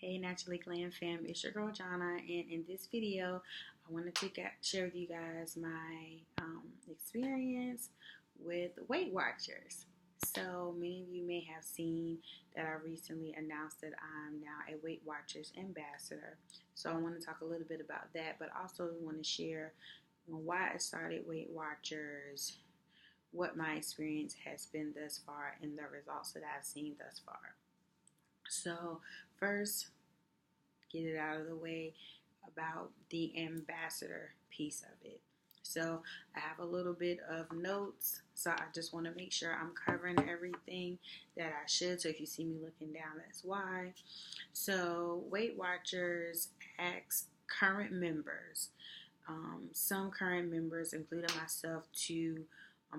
Hey Naturally Glam fam, it's your girl Jana, and in this video, I wanted to share with you guys my experience with Weight Watchers. So many of you may have seen that I recently announced that I'm now a Weight Watchers ambassador. So I want to talk a little bit about that, but also want to share why I started Weight Watchers, what my experience has been thus far, and the results that I've seen thus far. So first, get it out of the way about the ambassador piece of it. So I have a little bit of notes, so I just want to make sure I'm covering everything that I should. So if you see me looking down, that's why. So Weight Watchers asks current members, some current members, including myself, to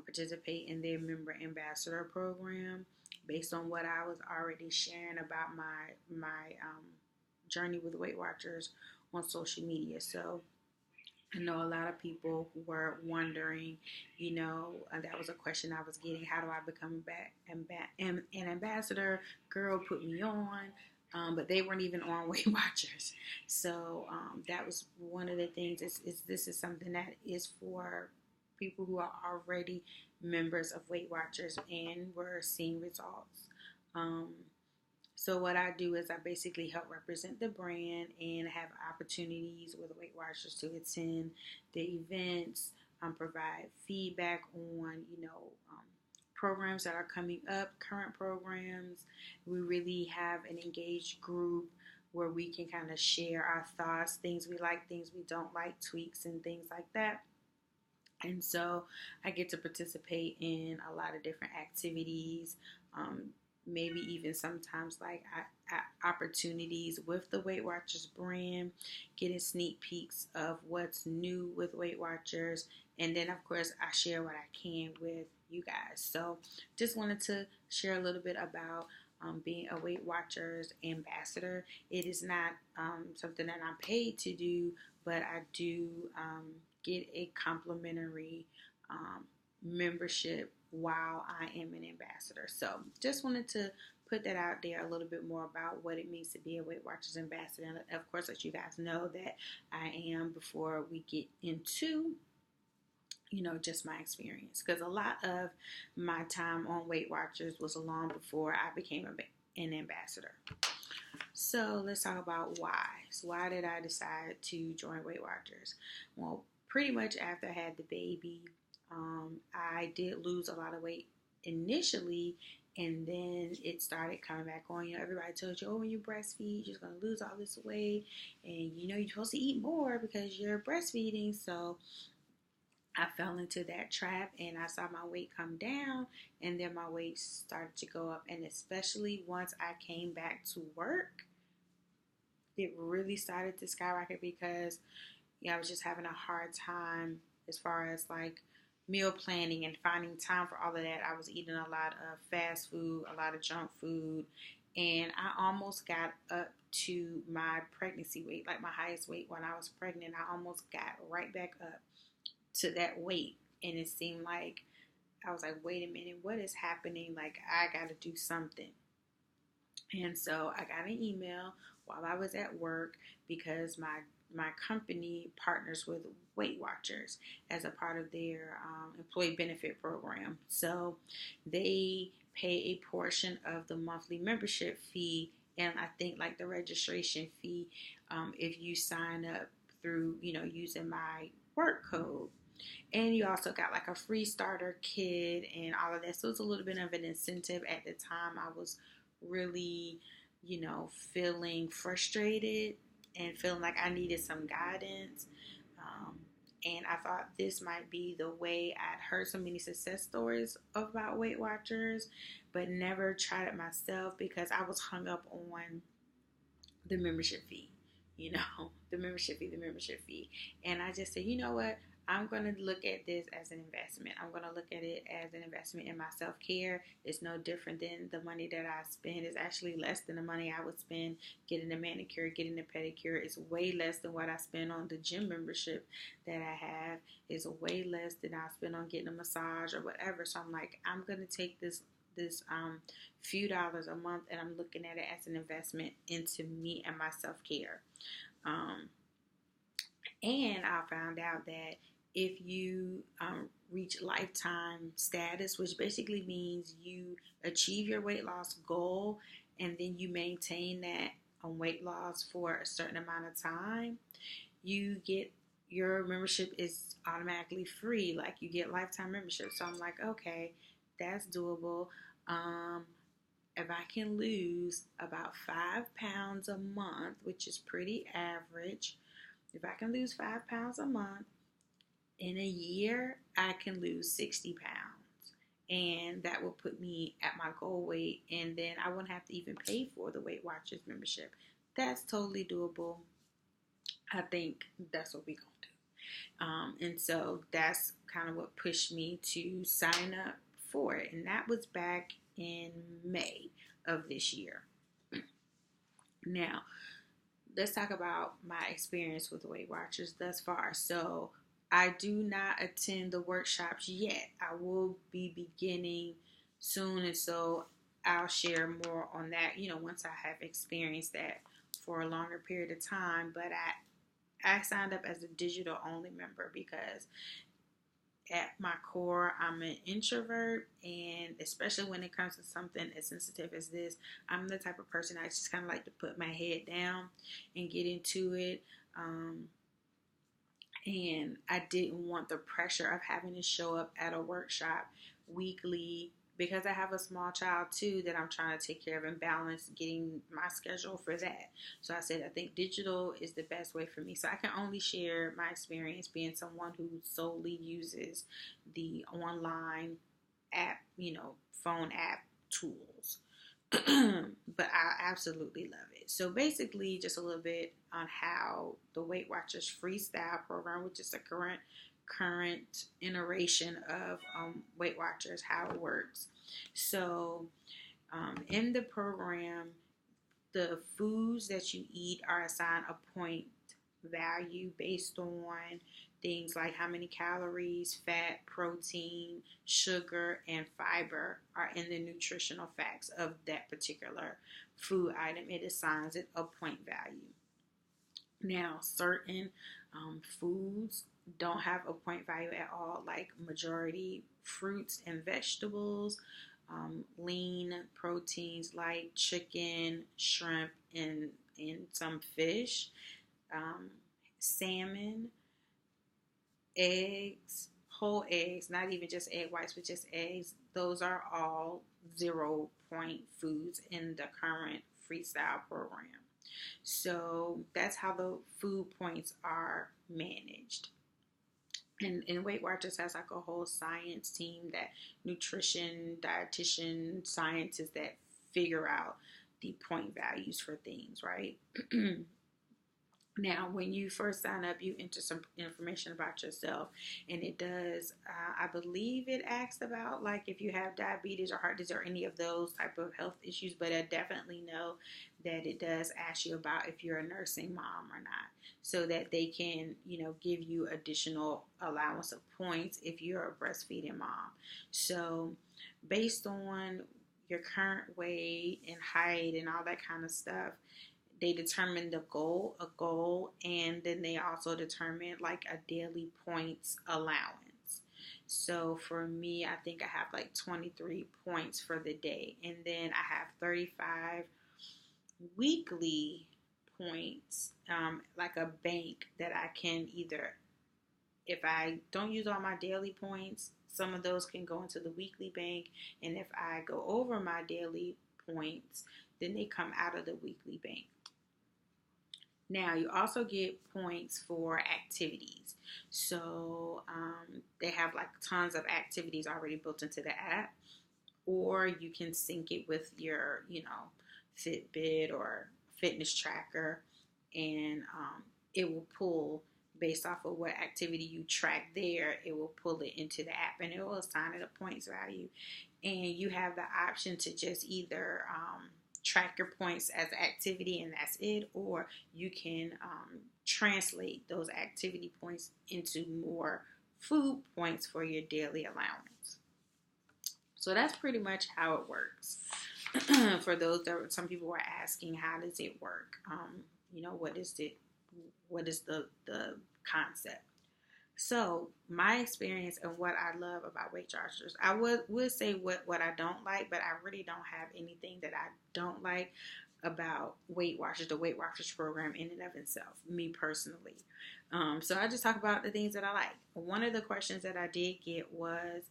participate in their member ambassador program based on what I was already sharing about my journey with Weight Watchers on social media. So I know a lot of people were wondering, that was a question I was getting. How do I become an ambassador? Girl, put me on. But they weren't even on Weight Watchers. So that was one of the things. This is something that is for people who are already members of Weight Watchers and were seeing results. So what I do is I basically help represent the brand and have opportunities with Weight Watchers to attend the events, provide feedback on, programs that are coming up, current programs. We really have an engaged group where we can kind of share our thoughts, things we like, things we don't like, tweaks and things like that. And so I get to participate in a lot of different activities, maybe even sometimes like opportunities with the Weight Watchers brand, getting sneak peeks of what's new with Weight Watchers. And then, of course, I share what I can with you guys. So just wanted to share a little bit about being a Weight Watchers ambassador. It is not something that I'm paid to do, but I do get a complimentary membership while I am an ambassador. So just wanted to put that out there a little bit more about what it means to be a Weight Watchers ambassador. And of course, let you guys know that I am before we get into just my experience, because a lot of my time on Weight Watchers was long before I became an ambassador. So let's talk about why. So why did I decide to join Weight Watchers? Well, pretty much after I had the baby, I did lose a lot of weight initially, and then it started coming back on. Everybody told you, oh, when you breastfeed, you're just going to lose all this weight, and you're supposed to eat more because you're breastfeeding. So I fell into that trap, and I saw my weight come down, and then my weight started to go up. And especially once I came back to work, it really started to skyrocket because I was just having a hard time as far as like meal planning and finding time for all of that. I was eating a lot of fast food, a lot of junk food, and I almost got up to my pregnancy weight, like my highest weight when I was pregnant. I almost got right back up to that weight, and it seemed like I was like, wait a minute, what is happening? Like, I got to do something. And so I got an email while I was at work because my company partners with Weight Watchers as a part of their employee benefit program. So they pay a portion of the monthly membership fee, and I think like the registration fee if you sign up through, using my work code. And you also got like a free starter kit and all of that. So it's a little bit of an incentive. At the time, I was really, feeling frustrated and feeling like I needed some guidance. And I thought this might be the way. I'd heard so many success stories about Weight Watchers, but never tried it myself because I was hung up on the membership fee, the membership fee. And I just said, you know what? I'm going to look at this as an investment. I'm going to look at it as an investment in my self-care. It's no different than the money that I spend. It's actually less than the money I would spend getting a manicure, getting a pedicure. It's way less than what I spend on the gym membership that I have. It's way less than I spend on getting a massage or whatever. So I'm like, I'm going to take this this few dollars a month, and I'm looking at it as an investment into me and my self-care. And I found out that if you reach lifetime status, which basically means you achieve your weight loss goal and then you maintain that weight loss for a certain amount of time, you get your membership is automatically free. Like, you get lifetime membership. So I'm like, okay, that's doable. If I can lose about 5 pounds a month, which is pretty average, if I can lose 5 pounds a month, in a year, I can lose 60 pounds. And that will put me at my goal weight. And then I wouldn't have to even pay for the Weight Watchers membership. That's totally doable. I think that's what we're going to do. And so that's kind of what pushed me to sign up for it. And that was back in May of this year. Now, let's talk about my experience with Weight Watchers thus far. So I do not attend the workshops yet. I will be beginning soon, and so I'll share more on that, once I have experienced that for a longer period of time. But I signed up as a digital only member because at my core, I'm an introvert, and especially when it comes to something as sensitive as this, I'm the type of person I just kind of like to put my head down and get into it. And I didn't want the pressure of having to show up at a workshop weekly, because I have a small child too that I'm trying to take care of and balance getting my schedule for that. So I said, I think digital is the best way for me. So I can only share my experience being someone who solely uses the online app, phone app tools. But I absolutely love it. So basically, just a little bit on how the Weight Watchers Freestyle program, which is the current iteration of Weight Watchers, how it works. So in the program, the foods that you eat are assigned a point value based on things like how many calories, fat, protein, sugar, and fiber are in the nutritional facts of that particular food item. It assigns it a point value. Now, certain foods don't have a point value at all, like majority fruits and vegetables, lean proteins like chicken, shrimp, and some fish, salmon, eggs, whole eggs, not even just egg whites, but just eggs. Those are all 0-point foods in the current freestyle program. So that's how the food points are managed. And Weight Watchers has like a whole science team, that nutrition, dietitian, scientists that figure out the point values for things, right? Now, when you first sign up, you enter some information about yourself, and it does, I believe it asks about like if you have diabetes or heart disease or any of those type of health issues, but I definitely know that it does ask you about if you're a nursing mom or not, so that they can, give you additional allowance of points if you're a breastfeeding mom. So based on your current weight and height and all that kind of stuff, they determine a goal, and then they also determine like a daily points allowance. So for me, I think I have like 23 points for the day, and then I have 35 weekly points, like a bank that I can either, if I don't use all my daily points, some of those can go into the weekly bank, and if I go over my daily points, then they come out of the weekly bank. Now, you also get points for activities. So they have like tons of activities already built into the app, or you can sync it with your, Fitbit or fitness tracker, and it will pull based off of what activity you track there. It will pull it into the app, and it will assign it a points value. And you have the option to just either track your points as activity and that's it, or you can translate those activity points into more food points for your daily allowance. So that's pretty much how it works. For those that some people were asking, how does it work? What is it? What is the concept? So my experience and what I love about Weight Watchers, I would say what I don't like, but I really don't have anything that I don't like about Weight Watchers, the Weight Watchers program in and of itself, me personally. So I just talk about the things that I like. One of the questions that I did get was,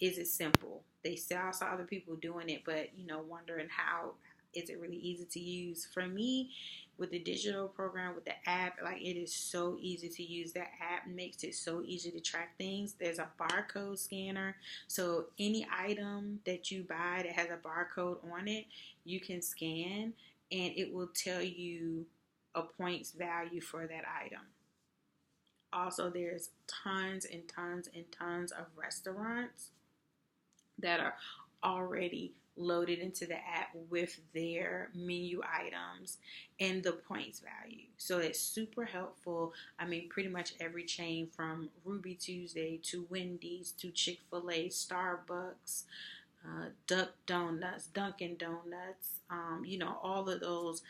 is it simple? They saw other people doing it, but, wondering how is it really easy to use. For me, with the digital program, with the app, like it is so easy to use. That app makes it so easy to track things. There's a barcode scanner. So any item that you buy that has a barcode on it, you can scan and it will tell you a points value for that item. Also, there's tons and tons and tons of restaurants that are already loaded into the app with their menu items and the points value. So it's super helpful. I mean, pretty much every chain from Ruby Tuesday to Wendy's to Chick-fil-A, Starbucks, Dunkin' Donuts, all of those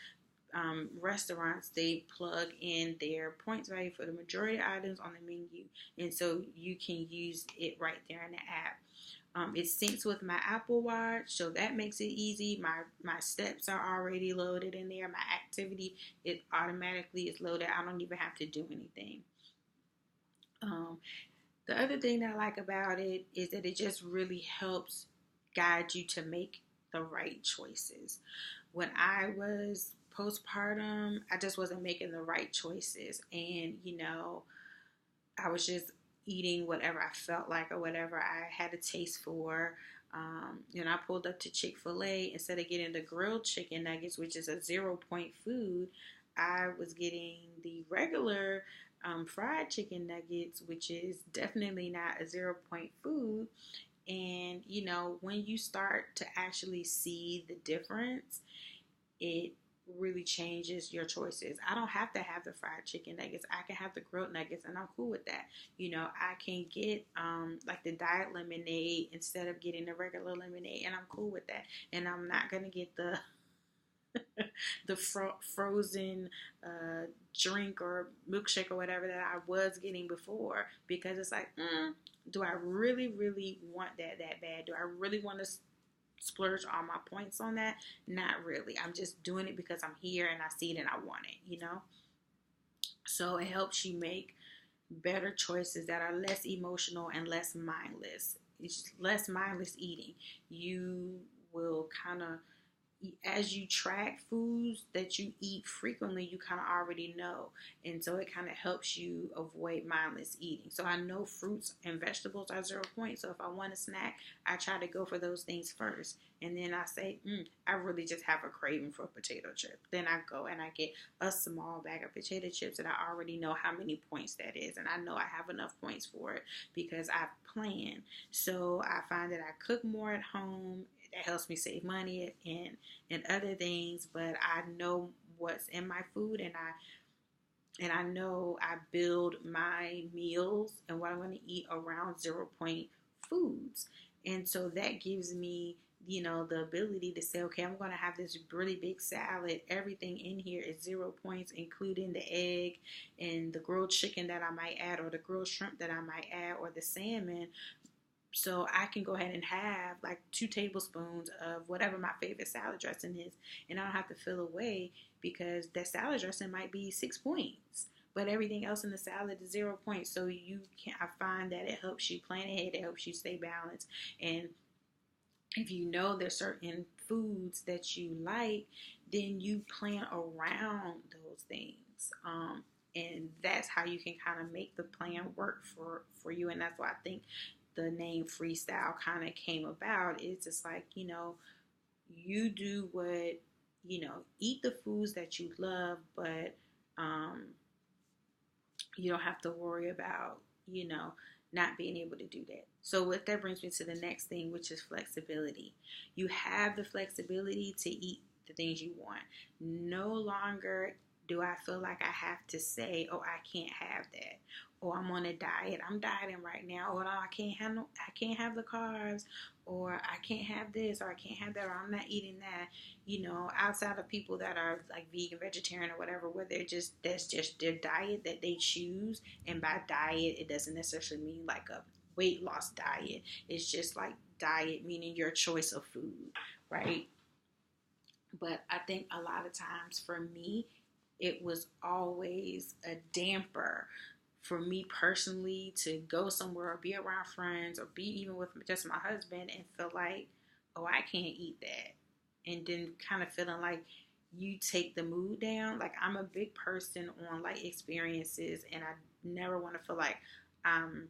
restaurants, they plug in their points value for the majority of items on the menu, and so you can use it right there in the app. It syncs with my Apple Watch, so that makes it easy. My steps are already loaded in there. My activity, it automatically is loaded. I don't even have to do anything. The other thing that I like about it is that it just really helps guide you to make the right choices. When I was postpartum, I just wasn't making the right choices, and I was just eating whatever I felt like or whatever I had a taste for. I pulled up to Chick-fil-A. Instead of getting the grilled chicken nuggets, which is a 0-point food, I was getting the regular fried chicken nuggets, which is definitely not a 0-point food. And when you start to actually see the difference, it really changes your choices. I don't have to have the fried chicken nuggets. I can have the grilled nuggets, and I'm cool with that. I can get like the diet lemonade instead of getting the regular lemonade, and I'm cool with that. And I'm not gonna get the frozen drink or milkshake or whatever that I was getting before, because it's like, do I really, really want that bad? Do I really want to splurge all my points on that? Not really. I'm just doing it because I'm here and I see it and I want it, So it helps you make better choices that are less emotional and less mindless. It's just less mindless eating. You will kind of, as you track foods that you eat frequently, you kind of already know. And so it kind of helps you avoid mindless eating. So I know fruits and vegetables are 0 points. So if I want a snack, I try to go for those things first. And then I say, I really just have a craving for potato chips. Then I go and I get a small bag of potato chips, and I already know how many points that is. And I know I have enough points for it because I've planned. So I find that I cook more at home. That helps me save money and other things, but I know what's in my food, and I know I build my meals and what I'm going to eat around 0-point foods. And so that gives me, the ability to say, okay, I'm going to have this really big salad. Everything in here is 0 points, including the egg and the grilled chicken that I might add, or the grilled shrimp that I might add, or the salmon. So I can go ahead and have like 2 tablespoons of whatever my favorite salad dressing is, and I don't have to fill away because that salad dressing might be 6 points, but everything else in the salad is 0 points. So I find that it helps you plan ahead, it helps you stay balanced. And if there's certain foods that you like, then you plan around those things. And that's how you can kind of make the plan work for you. And that's why I think the name Freestyle kind of came about. It's just like, you do what, eat the foods that you love, but you don't have to worry about, not being able to do that. So what that brings me to the next thing, which is flexibility. You have the flexibility to eat the things you want. No longer do I feel like I have to say, oh, I can't have that? Or I'm on a diet. I'm dieting right now. Or no, I can't have the carbs. Or I can't have this. Or I can't have that. Or I'm not eating that. You know, outside of people that are like vegan, vegetarian, or whatever, where that's just their diet that they choose. And by diet, it doesn't necessarily mean like a weight loss diet. It's just like diet, meaning your choice of food, right? But I think a lot of times for me, it was always a damper for me personally to go somewhere or be around friends or be even with just my husband and feel like, oh, I can't eat that. And then kind of feeling like you take the mood down. Like I'm a big person on like experiences, and I never want to feel like I'm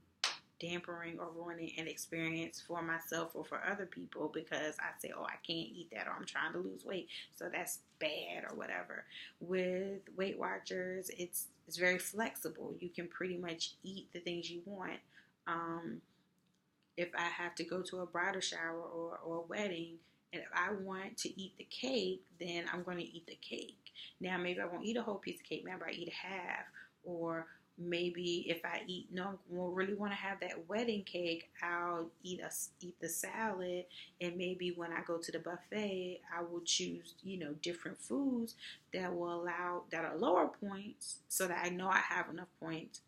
dampering or ruining an experience for myself or for other people because I say, oh, I can't eat that, or I'm trying to lose weight, so that's bad or whatever. With Weight Watchers, it's very flexible. You can pretty much eat the things you want. Um, if I have to go to a bridal shower or a wedding, and if I want to eat the cake, then I'm going to eat the cake. Now, maybe I won't eat a whole piece of cake. Maybe I eat a half. Or maybe if I eat, no, I really want to have that wedding cake, I'll eat the salad. And maybe when I go to the buffet, I will choose, different foods that will allow, that are lower points so that I know I have enough points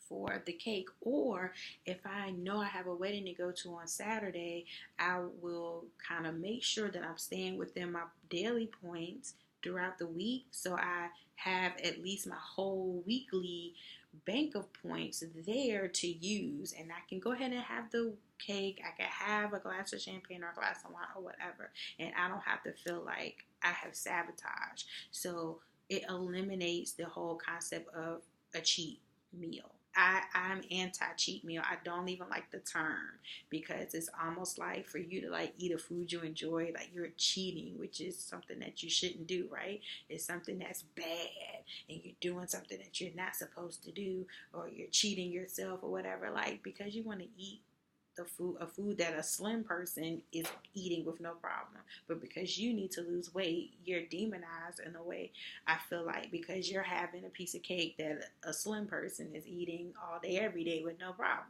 for the cake. Or if I know I have a wedding to go to on Saturday, I will kind of make sure that I'm staying within my daily points throughout the week, so I have at least my whole weekly bank of points there to use, and I can go ahead and have the cake. I can have a glass of champagne or a glass of wine or whatever, and I don't have to feel like I have sabotage. So it eliminates the whole concept of a cheat meal. I'm anti-cheat meal. I don't even like the term because it's almost like for you to like eat a food you enjoy, like you're cheating, which is something that you shouldn't do, right? It's something that's bad and you're doing something that you're not supposed to do, or you're cheating yourself or whatever, like because you want to eat a food that a slim person is eating with no problem. But because you need to lose weight, you're demonized in a way, I feel like, because you're having a piece of cake that a slim person is eating all day, every day with no problem,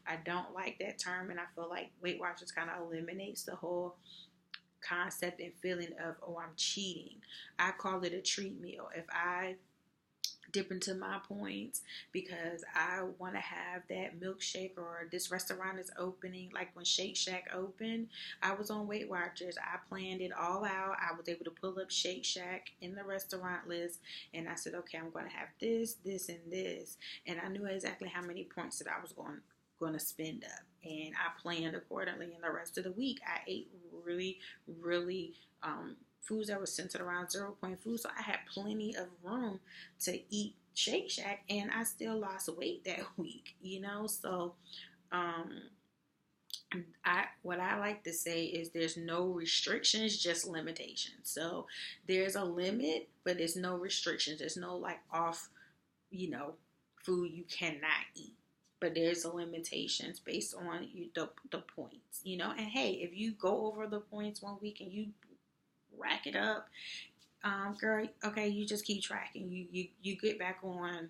I don't like that term, and I feel like Weight Watchers kind of eliminates the whole concept and feeling of, oh, I'm cheating. I call it a treat meal. If I dip into my points because I want to have that milkshake, or this restaurant is opening, like when Shake Shack opened, I was on Weight Watchers. I planned it all out. I was able to pull up Shake Shack in the restaurant list, and I said, okay, I'm going to have this, this, and this, and I knew exactly how many points that I was going to spend up, and I planned accordingly. And the rest of the week I ate really, really foods that were centered around 0 point food, so I had plenty of room to eat Shake Shack, and I still lost weight that week, So, what I like to say is there's no restrictions, just limitations. So there's a limit, but there's no restrictions. There's no like off, food you cannot eat. But there's a limitations based on the points, And hey, if you go over the points one week and you rack it up, girl, okay, you just keep tracking. You get back on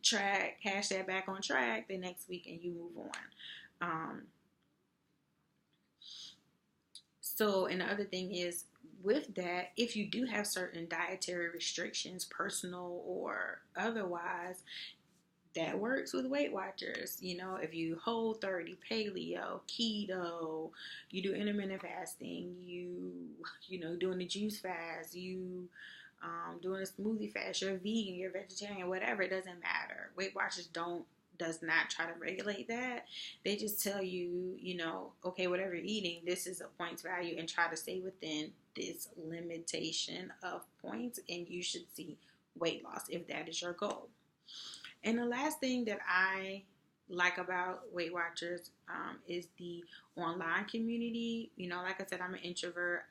track, hash that back on track the next week, and you move on. So, and the other thing is, with that, if you do have certain dietary restrictions, personal or otherwise, that works with Weight Watchers. If you Whole30, paleo, keto, you do intermittent fasting, doing the juice fast, you doing a smoothie fast, you're vegan, you're vegetarian, whatever, it doesn't matter. Weight Watchers does not try to regulate that. They just tell you, okay, whatever you're eating, this is a points value, and try to stay within this limitation of points, and you should see weight loss if that is your goal. And the last thing that I like about Weight Watchers is the online community. Like I said, I'm an introvert.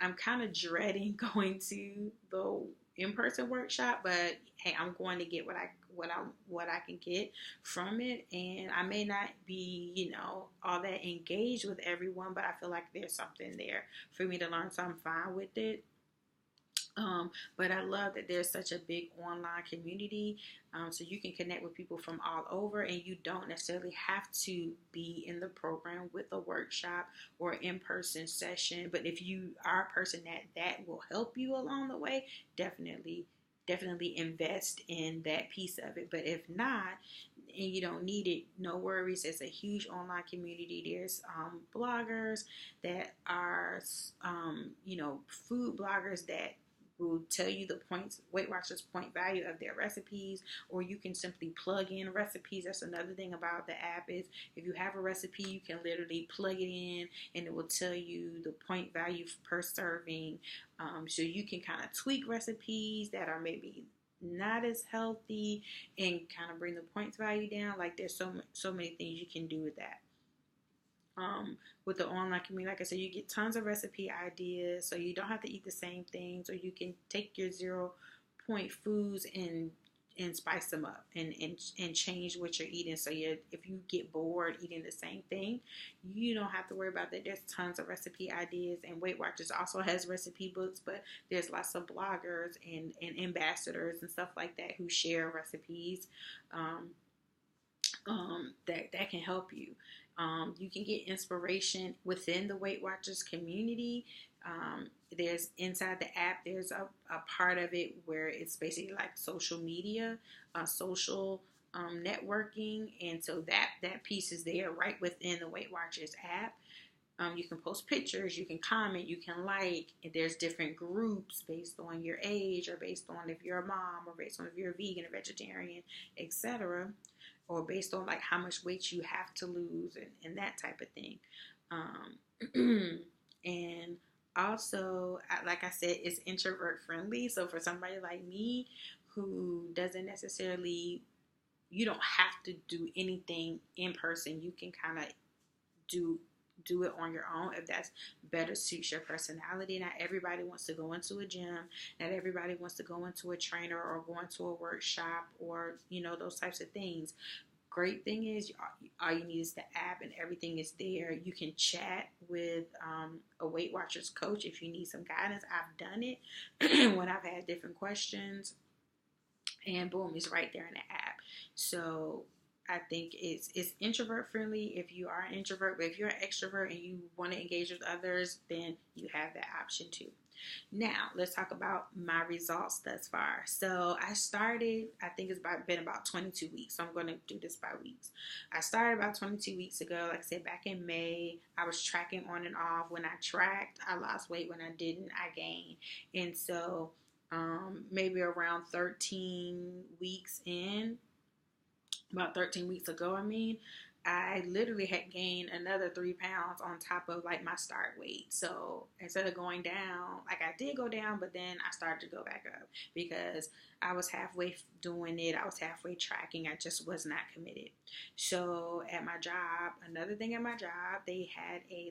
I'm kind of dreading going to the in-person workshop, but hey, I'm going to get what I can get from it, and I may not be, all that engaged with everyone, but I feel like there's something there for me to learn, so I'm fine with it. But I love that there's such a big online community, so you can connect with people from all over, and you don't necessarily have to be in the program with a workshop or in-person session. But if you are a person that will help you along the way, definitely invest in that piece of it. But if not, and you don't need it, no worries. It's a huge online community. There's bloggers that are, food bloggers that will tell you the points, Weight Watchers point value of their recipes, or you can simply plug in recipes. That's another thing about the app is if you have a recipe, you can literally plug it in and it will tell you the point value per serving. So you can kind of tweak recipes that are maybe not as healthy and kind of bring the points value down. Like there's so many things you can do with that. With the online community, like I said, you get tons of recipe ideas, so you don't have to eat the same things, or you can take your 0 point foods and spice them up and change what you're eating. So if you get bored eating the same thing, you don't have to worry about that. There's tons of recipe ideas, and Weight Watchers also has recipe books, but there's lots of bloggers and ambassadors and stuff like that who share recipes that can help you. You can get inspiration within the Weight Watchers community. There's inside the app, there's a part of it where it's basically like social media, social networking. And so that piece is there right within the Weight Watchers app. You can post pictures, you can comment, you can like. There's different groups based on your age, or based on if you're a mom, or based on if you're a vegan or vegetarian, etc., or based on like how much weight you have to lose and that type of thing. And also, like I said, it's introvert friendly. So for somebody like me who doesn't necessarily, you don't have to do anything in person. You can kind of do it on your own if that's better suits your personality. Not everybody wants to go into a gym. Not everybody wants to go into a trainer or go into a workshop or, those types of things. Great thing is all you need is the app and everything is there. You can chat with a Weight Watchers coach if you need some guidance. I've done it when I've had different questions, and boom, it's right there in the app. So I think it's introvert friendly if you are an introvert, but if you're an extrovert and you want to engage with others, then you have that option too. Now, let's talk about my results thus far. So I started, I think it's been about 22 weeks. So I'm going to do this by weeks. I started about 22 weeks ago. Like I said, back in May, I was tracking on and off. When I tracked, I lost weight. When I didn't, I gained. And so maybe around 13 weeks in, about 13 weeks ago, I literally had gained another 3 pounds on top of like my start weight. So instead of going down, like I did go down, but then I started to go back up because I was halfway doing it. I was halfway tracking. I just was not committed. So at my job, another thing at my job, they had a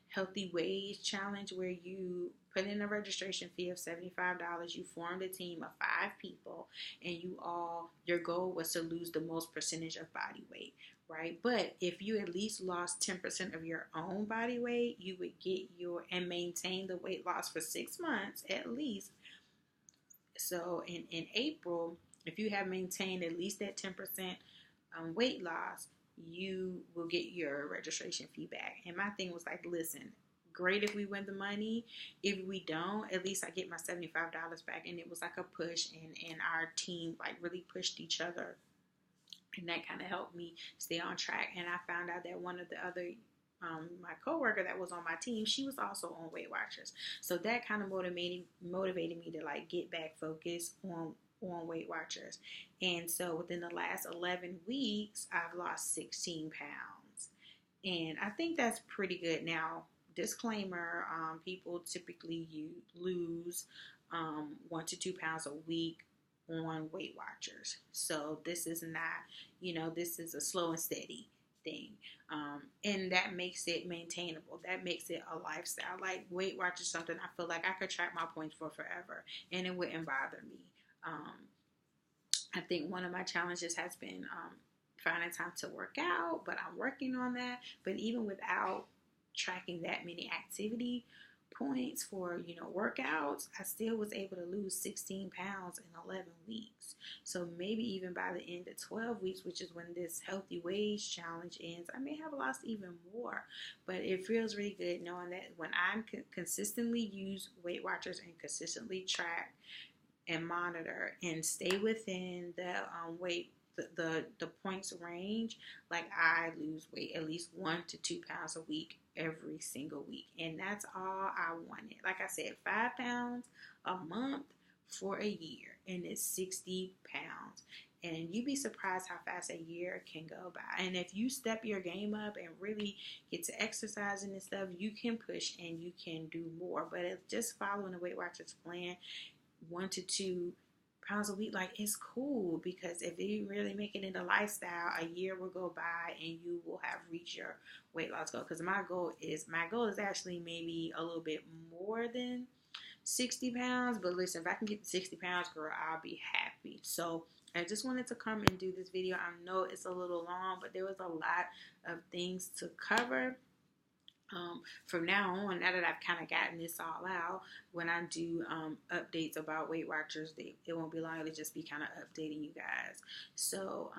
healthy wage challenge where you put in a registration fee of $75. You formed a team of 5 people, and your goal was to lose the most percentage of body weight, right? But if you at least lost 10% of your own body weight, you would get and maintain the weight loss for 6 months at least. So in April, if you have maintained at least that 10% weight loss, you will get your registration fee back. And my thing was like, listen, great if we win the money. If we don't, at least I get my $75 back. And it was like a push, and our team like really pushed each other, and that kind of helped me stay on track. And I found out that one of the other my coworker that was on my team, she was also on Weight Watchers. So that kind of motivated me to like get back focused on Weight Watchers. And so within the last 11 weeks, I've lost 16 pounds. And I think that's pretty good. Now, disclaimer, people typically lose 1 to 2 pounds a week on Weight Watchers. So this is not, this is a slow and steady thing. And that makes it maintainable. That makes it a lifestyle. Like Weight Watchers, something I feel like I could track my points for forever and it wouldn't bother me. I think one of my challenges has been finding time to work out, but I'm working on that. But even without tracking that many activity points for, workouts, I still was able to lose 16 pounds in 11 weeks. So maybe even by the end of 12 weeks, which is when this healthy wage challenge ends, I may have lost even more. But it feels really good knowing that when I'm consistently use Weight Watchers and consistently track and monitor and stay within the weight the points range, like I lose weight at least 1 to 2 pounds a week every single week, and that's all I wanted. Like I said, 5 pounds a month for a year, and it's 60 pounds. And you'd be surprised how fast a year can go by. And if you step your game up and really get to exercising and stuff, you can push and you can do more. But it's just following the Weight Watchers plan, 1 to 2 pounds a week, like, it's cool, because if you really make it into lifestyle, a year will go by and you will have reached your weight loss goal. Because my goal is actually maybe a little bit more than 60 pounds. But listen, if I can get to 60 pounds, girl, I'll be happy. So I just wanted to come and do this video. I know it's a little long, but there was a lot of things to cover. From now on, now that I've kind of gotten this all out, when I do updates about Weight Watchers, it won't be long. It'll just be kind of updating you guys. So,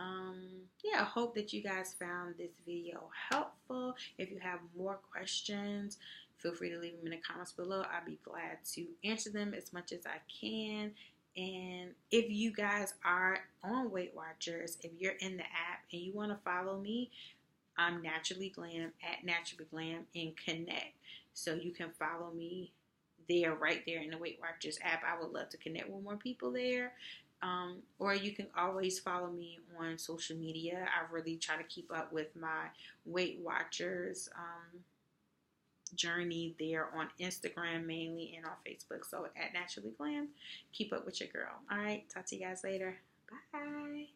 yeah, I hope that you guys found this video helpful. If you have more questions, feel free to leave them in the comments below. I'll be glad to answer them as much as I can. And if you guys are on Weight Watchers, if you're in the app and you want to follow me, I'm Naturally Glam at Naturally Glam and connect. So you can follow me there, right there in the Weight Watchers app. I would love to connect with more people there. Or you can always follow me on social media. I really try to keep up with my Weight Watchers journey there on Instagram mainly, and on Facebook. So at Naturally Glam, keep up with your girl. All right, talk to you guys later. Bye.